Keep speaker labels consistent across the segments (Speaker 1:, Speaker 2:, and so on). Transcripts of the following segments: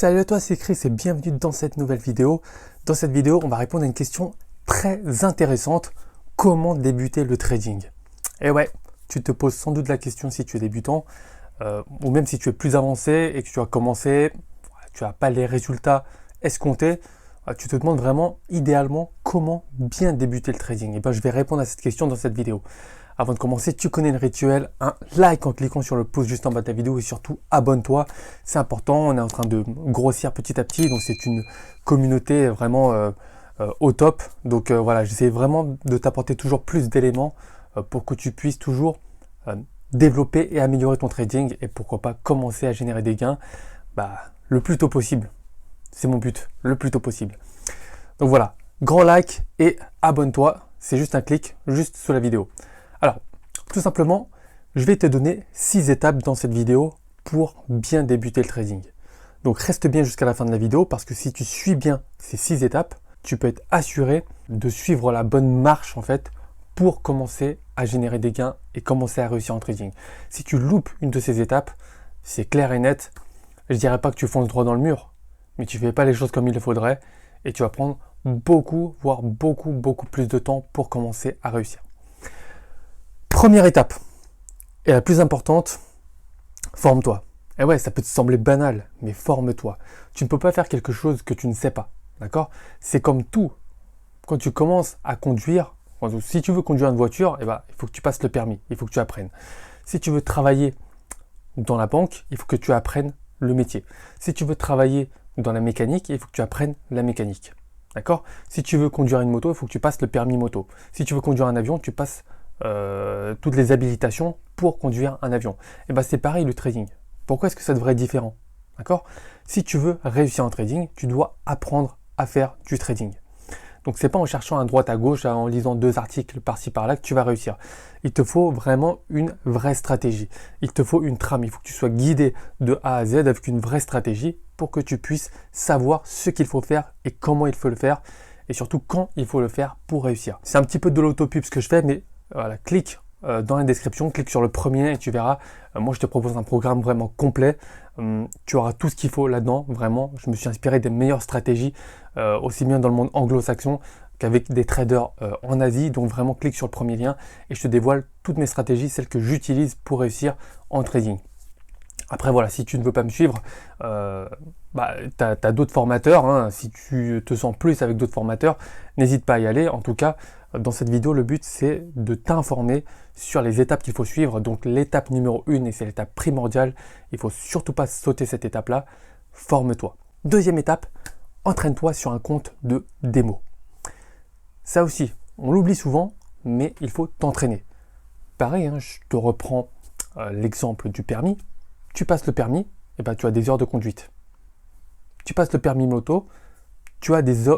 Speaker 1: Salut à toi, c'est Chris et bienvenue dans cette nouvelle vidéo. Dans cette vidéo, on va répondre à une question très intéressante. Comment débuter le trading? Et ouais, tu te poses sans doute la question si tu es débutant ou même si tu es plus avancé et que tu as commencé, tu n'as pas les résultats escomptés. Tu te demandes vraiment, idéalement, comment bien débuter le trading. Et bien, je vais répondre à cette question dans cette vidéo. Avant de commencer, tu connais le rituel, un like en cliquant sur le pouce juste en bas de la vidéo et surtout abonne-toi. C'est important, on est en train de grossir petit à petit, donc c'est une communauté vraiment au top. Donc voilà, j'essaie vraiment de t'apporter toujours plus d'éléments pour que tu puisses toujours développer et améliorer ton trading et pourquoi pas commencer à générer des gains le plus tôt possible. C'est mon but, le plus tôt possible. Donc voilà, grand like et abonne-toi, c'est juste un clic, juste sous la vidéo. Alors, tout simplement, je vais te donner 6 étapes dans cette vidéo pour bien débuter le trading. Donc reste bien jusqu'à la fin de la vidéo parce que si tu suis bien ces 6 étapes, tu peux être assuré de suivre la bonne marche en fait pour commencer à générer des gains et commencer à réussir en trading. Si tu loupes une de ces étapes, c'est clair et net. Je ne dirais pas que tu fonces droit dans le mur, mais tu ne fais pas les choses comme il le faudrait et tu vas prendre beaucoup, voire beaucoup plus de temps pour commencer à réussir. Première étape, et la plus importante, forme-toi. Et ouais, ça peut te sembler banal, mais forme-toi. Tu ne peux pas faire quelque chose que tu ne sais pas, d'accord? C'est comme tout. Quand tu commences à conduire, si tu veux conduire une voiture, il faut que tu passes le permis, il faut que tu apprennes. Si tu veux travailler dans la banque, il faut que tu apprennes le métier. Si tu veux travailler dans la mécanique, il faut que tu apprennes la mécanique, d'accord? Si tu veux conduire une moto, il faut que tu passes le permis moto. Si tu veux conduire un avion, tu passes toutes les habilitations pour conduire un avion. Et c'est pareil le trading. Pourquoi est-ce que ça devrait être différent? D'accord? Si tu veux réussir en trading, tu dois apprendre à faire du trading. Donc c'est pas en cherchant à droite à gauche, en lisant 2 articles par-ci par-là que tu vas réussir. Il te faut vraiment une vraie stratégie. Il te faut une trame. Il faut que tu sois guidé de A à Z avec une vraie stratégie pour que tu puisses savoir ce qu'il faut faire et comment il faut le faire et surtout quand il faut le faire pour réussir. C'est un petit peu de l'autopub ce que je fais, mais voilà, clique dans la description, clique sur le premier lien et tu verras. Moi, je te propose un programme vraiment complet. Tu auras tout ce qu'il faut là-dedans. Vraiment, je me suis inspiré des meilleures stratégies, aussi bien dans le monde anglo-saxon qu'avec des traders en Asie. Donc vraiment, clique sur le premier lien et je te dévoile toutes mes stratégies, celles que j'utilise pour réussir en trading. Après voilà, si tu ne veux pas me suivre, tu as d'autres formateurs, hein. Si tu te sens plus avec d'autres formateurs, n'hésite pas à y aller. En tout cas, dans cette vidéo, le but c'est de t'informer sur les étapes qu'il faut suivre. Donc l'étape numéro 1, et c'est l'étape primordiale, il ne faut surtout pas sauter cette étape-là, forme-toi. Deuxième étape, entraîne-toi sur un compte de démo. Ça aussi, on l'oublie souvent, mais il faut t'entraîner. Pareil, hein, je te reprends l'exemple du permis. Tu passes le permis, tu as des heures de conduite. Tu passes le permis moto, tu as des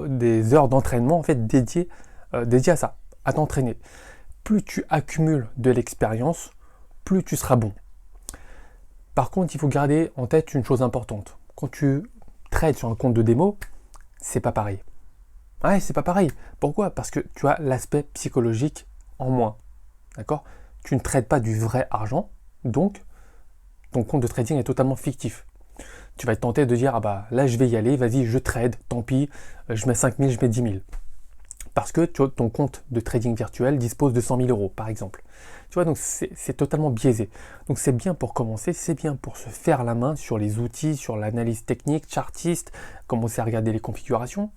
Speaker 1: heures d'entraînement en fait dédiées à ça, à t'entraîner. Plus tu accumules de l'expérience, plus tu seras bon. Par contre, il faut garder en tête une chose importante. Quand tu trades sur un compte de démo, c'est pas pareil. Ouais, c'est pas pareil. Pourquoi? Parce que tu as l'aspect psychologique en moins. D'accord? Tu ne trades pas du vrai argent, donc ton compte de trading est totalement fictif. Tu vas être tenté de dire, là je vais y aller, vas-y, je trade, tant pis, je mets 5 000, je mets 10 000. Parce que ton compte de trading virtuel dispose de 100 000 euros, par exemple. Tu vois, donc c'est totalement biaisé. Donc c'est bien pour commencer, c'est bien pour se faire la main sur les outils, sur l'analyse technique, chartiste, commencer à regarder les configurations.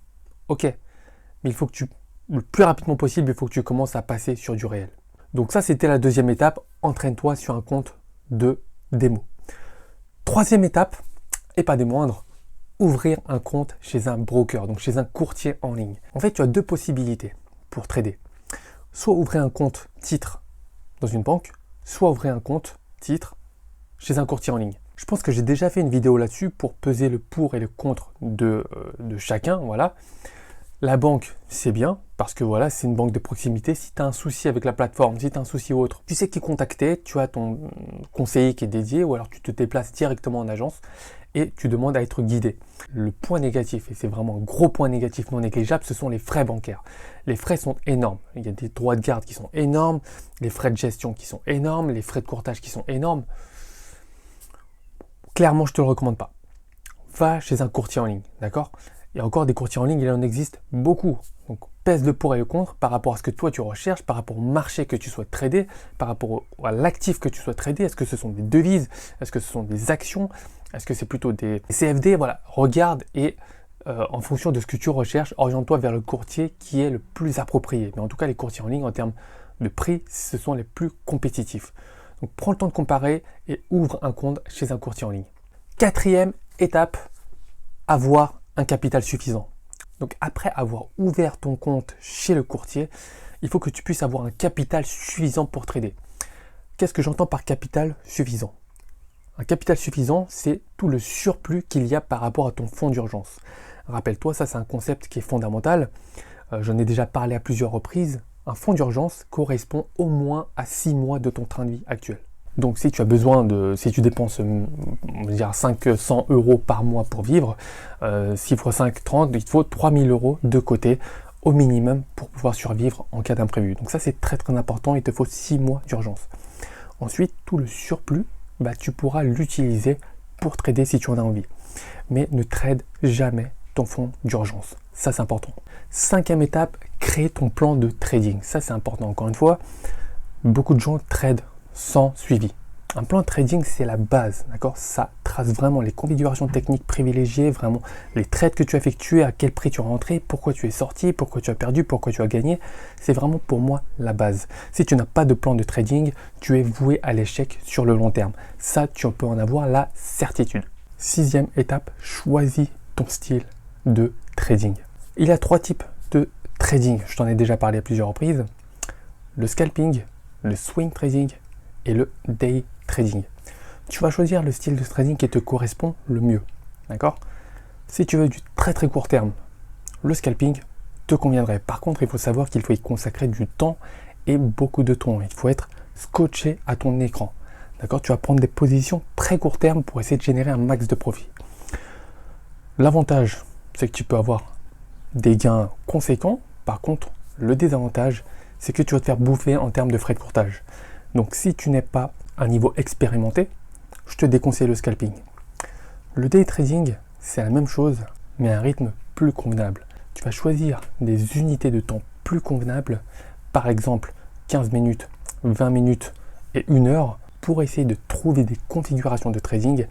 Speaker 1: Ok, mais il faut que le plus rapidement possible, il faut que tu commences à passer sur du réel. Donc ça, c'était la deuxième étape, entraîne-toi sur un compte de démo. Troisième étape, et pas des moindres, ouvrir un compte chez un broker, donc chez un courtier en ligne. En fait, tu as 2 possibilités pour trader. Soit ouvrir un compte titre dans une banque, soit ouvrir un compte titre chez un courtier en ligne. Je pense que j'ai déjà fait une vidéo là-dessus pour peser le pour et le contre de chacun. Voilà. La banque, c'est bien parce que voilà, c'est une banque de proximité. Si tu as un souci avec la plateforme, si tu as un souci autre, tu sais qui contacter, tu as ton conseiller qui est dédié ou alors tu te déplaces directement en agence et tu demandes à être guidé. Le point négatif, et c'est vraiment un gros point négatif non négligeable, ce sont les frais bancaires. Les frais sont énormes. Il y a des droits de garde qui sont énormes, les frais de gestion qui sont énormes, les frais de courtage qui sont énormes. Clairement, je ne te le recommande pas. va chez un courtier en ligne, d'accord? Et encore des courtiers en ligne, il en existe beaucoup. Donc pèse le pour et le contre par rapport à ce que toi tu recherches, par rapport au marché que tu souhaites trader, par rapport à l'actif que tu souhaites trader. Est-ce que ce sont des devises? Est-ce que ce sont des actions? Est-ce que c'est plutôt des CFD? Voilà, regarde et en fonction de ce que tu recherches, oriente-toi vers le courtier qui est le plus approprié. Mais en tout cas, les courtiers en ligne, en termes de prix, ce sont les plus compétitifs. Donc prends le temps de comparer et ouvre un compte chez un courtier en ligne. Quatrième étape, avoir un capital suffisant. Donc après avoir ouvert ton compte chez le courtier, il faut que tu puisses avoir un capital suffisant pour trader. Qu'est-ce que j'entends par capital suffisant? Un capital suffisant, c'est tout le surplus qu'il y a par rapport à ton fonds d'urgence. Rappelle-toi, ça c'est un concept qui est fondamental. J'en ai déjà parlé à plusieurs reprises. Un fonds d'urgence correspond au moins à 6 mois de ton train de vie actuel. Donc si tu as besoin si tu dépenses on va dire 500 € par mois pour vivre, 6 x 5, 30, il te faut 3000 € de côté au minimum pour pouvoir survivre en cas d'imprévu. Donc ça c'est très très important, il te faut 6 mois d'urgence. Ensuite, tout le surplus, tu pourras l'utiliser pour trader si tu en as envie. Mais ne trade jamais ton fonds d'urgence. Ça c'est important. Cinquième étape, créer ton plan de trading. Ça c'est important. Encore une fois, beaucoup de gens tradent sans suivi. Un plan de trading, c'est la base, d'accord? Ça trace vraiment les configurations techniques privilégiées, vraiment les trades que tu as effectués, à quel prix tu es rentré, pourquoi tu es sorti, pourquoi tu as perdu, pourquoi tu as gagné. C'est vraiment pour moi la base. Si tu n'as pas de plan de trading, tu es voué à l'échec sur le long terme. Ça, tu peux en avoir la certitude. Sixième étape, choisis ton style de trading. Il y a 3 types de trading. Je t'en ai déjà parlé à plusieurs reprises. Le scalping, le swing trading et le day trading. Tu vas choisir le style de trading qui te correspond le mieux. D'accord? Si tu veux du très très court terme, le scalping te conviendrait. Par contre, il faut savoir qu'il faut y consacrer du temps et beaucoup de temps. Il faut être scotché à ton écran. D'accord? Tu vas prendre des positions très court terme pour essayer de générer un max de profit. L'avantage, c'est que tu peux avoir des gains conséquents. Par contre, le désavantage, c'est que tu vas te faire bouffer en termes de frais de courtage. Donc si tu n'es pas à un niveau expérimenté, je te déconseille le scalping. Le day trading, c'est la même chose, mais à un rythme plus convenable. Tu vas choisir des unités de temps plus convenables, par exemple 15 minutes, 20 minutes et 1 heure, pour essayer de trouver des configurations de trading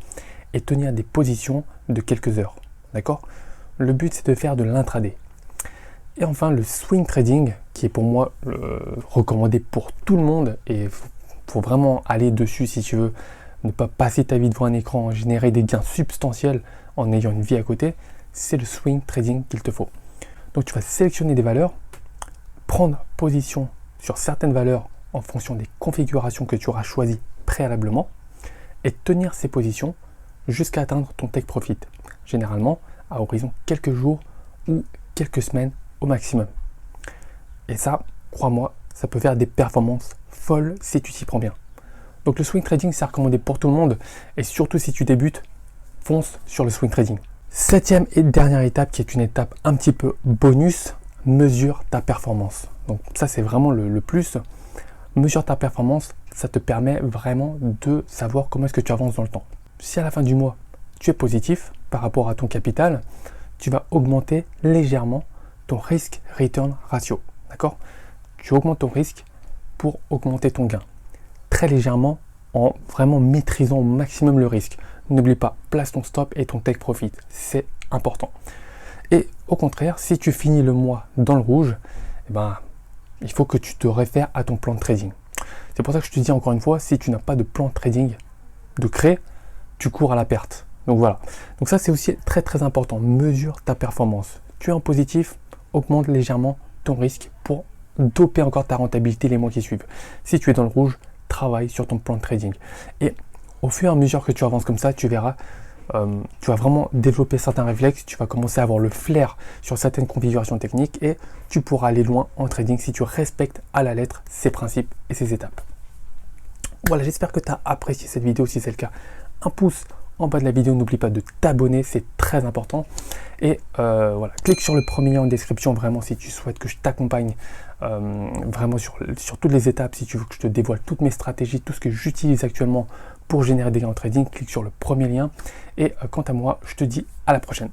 Speaker 1: et tenir des positions de quelques heures. D'accord? Le but, c'est de faire de l'intraday. Et enfin, le swing trading, qui est pour moi recommandé pour tout le monde, et il faut vraiment aller dessus si tu veux ne pas passer ta vie devant un écran, générer des gains substantiels en ayant une vie à côté, c'est le swing trading qu'il te faut. Donc tu vas sélectionner des valeurs, prendre position sur certaines valeurs en fonction des configurations que tu auras choisies préalablement, et tenir ces positions jusqu'à atteindre ton take profit, généralement à horizon quelques jours ou quelques semaines au maximum. Et ça, crois-moi, ça peut faire des performances folles si tu t'y prends bien. Donc le swing trading, c'est recommandé pour tout le monde, et surtout si tu débutes, fonce sur le swing trading. Septième et dernière étape, qui est une étape un petit peu bonus, mesure ta performance. Donc ça, c'est vraiment le plus. Mesure ta performance, ça te permet vraiment de savoir comment est-ce que tu avances dans le temps. Si à la fin du mois, tu es positif par rapport à ton capital, tu vas augmenter légèrement ton risk-return ratio. D'accord? Tu augmentes ton risque pour augmenter ton gain. Très légèrement, en vraiment maîtrisant au maximum le risque. N'oublie pas, place ton stop et ton take profit. C'est important. Et au contraire, si tu finis le mois dans le rouge, il faut que tu te réfères à ton plan de trading. C'est pour ça que je te dis encore une fois, si tu n'as pas de plan de trading de créer, tu cours à la perte. Donc voilà. Donc ça, c'est aussi très très important. Mesure ta performance. Tu es en positif, augmente légèrement ton risque pour doper encore ta rentabilité les mois qui suivent. Si tu es dans le rouge, travaille sur ton plan de trading. Et au fur et à mesure que tu avances comme ça, tu verras, tu vas vraiment développer certains réflexes, tu vas commencer à avoir le flair sur certaines configurations techniques et tu pourras aller loin en trading si tu respectes à la lettre ces principes et ces étapes. Voilà, j'espère que tu as apprécié cette vidéo. Si c'est le cas, un pouce en bas de la vidéo, n'oublie pas de t'abonner, c'est très important. Et voilà, clique sur le premier lien en description vraiment si tu souhaites que je t'accompagne vraiment sur toutes les étapes, si tu veux que je te dévoile toutes mes stratégies, tout ce que j'utilise actuellement pour générer des gains en trading. Clique sur le premier lien. Et quant à moi, je te dis à la prochaine.